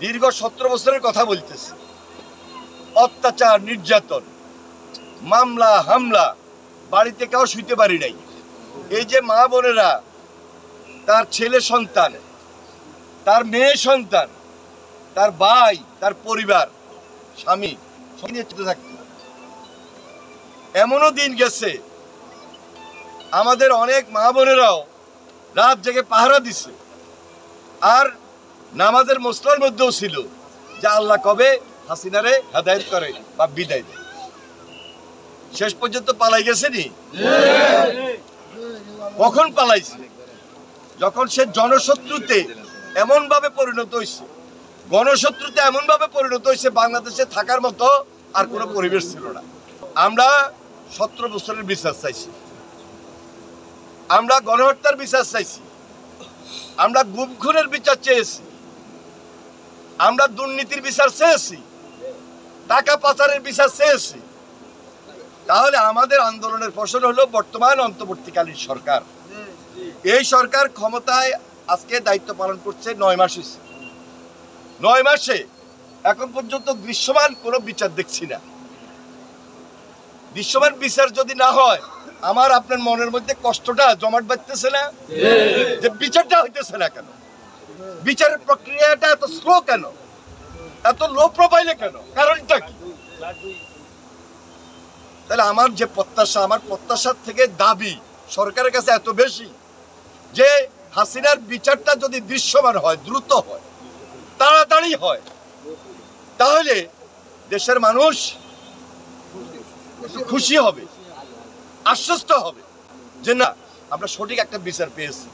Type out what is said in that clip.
দীর্ঘ 17 বছরের কথা বলতেছি। অত্যাচার, নির্যাতন, মামলা, হামলা, বাড়িতে কেউ শুইতে পারি নাই। এই যে মা বোনেরা তার ছেলে সন্তান, তার মেয়ে সন্তান, তার ভাই, তার পরিবার, স্বামী নিয়ে থাকত। এমনও দিন গেছে আমাদের অনেক মা বোনেরাও রাত জেগে পাহারা দিছে, আর নামাজের মসলার মধ্যেও ছিল যে আল্লাহ কবে হাসিনারে হেদায়েত করে বা বিদায় দেয়। শেষ পর্যন্ত পালাই গেছে নি? কখন পালাইছে? যখন সে জনশত্রুতে এমন ভাবে পরিণত হয়েছে, গণশত্রুতে এমন ভাবে পরিণত হয়েছে, বাংলাদেশে থাকার মতো আর কোনো পরিবেশ ছিল না। আমরা 17 বছরের বিচার চাইছি, আমরা গণহত্যার বিচার চাইছি, আমরা গুম খুনের বিচার চেয়েছি, আমরা দুর্নীতির বিচার চেয়েছি, টাকা পাচারের বিচার চেয়েছি। তাহলে আমাদের আন্দোলনের ফসল হলো বর্তমান অন্তর্বর্তীকালীন সরকার। এই সরকার ক্ষমতায় আজকে দায়িত্ব পালন করছে 9 মাস হয়েছে। 9 মাসে এখন পর্যন্ত দৃশ্যমান কোনো বিচার দেখছি না। দৃশ্যমান বিচার যদি না হয়, আমার আপনার মনের মধ্যে কষ্টটা জমাট বাঁধতেছে না যে বিচারটা হইতেছে না কেন, বিচারের প্রক্রিয়াটা এত স্লো কেন, এত লো প্রোফাইলে কেন, কারণটা কি? তাহলে আমার যে প্রত্যাশা, আমার প্রত্যাশার থেকে দাবি সরকারের কাছে এত বেশি যে হাসিনার বিচারটা যদি দৃশ্যমান হয়, দ্রুত হয়, তাড়াতাড়ি হয়, তাহলে দেশের মানুষ খুশি হবে, আশ্বস্ত হবে যে না, আমরা সঠিক একটা বিচার পেয়েছি।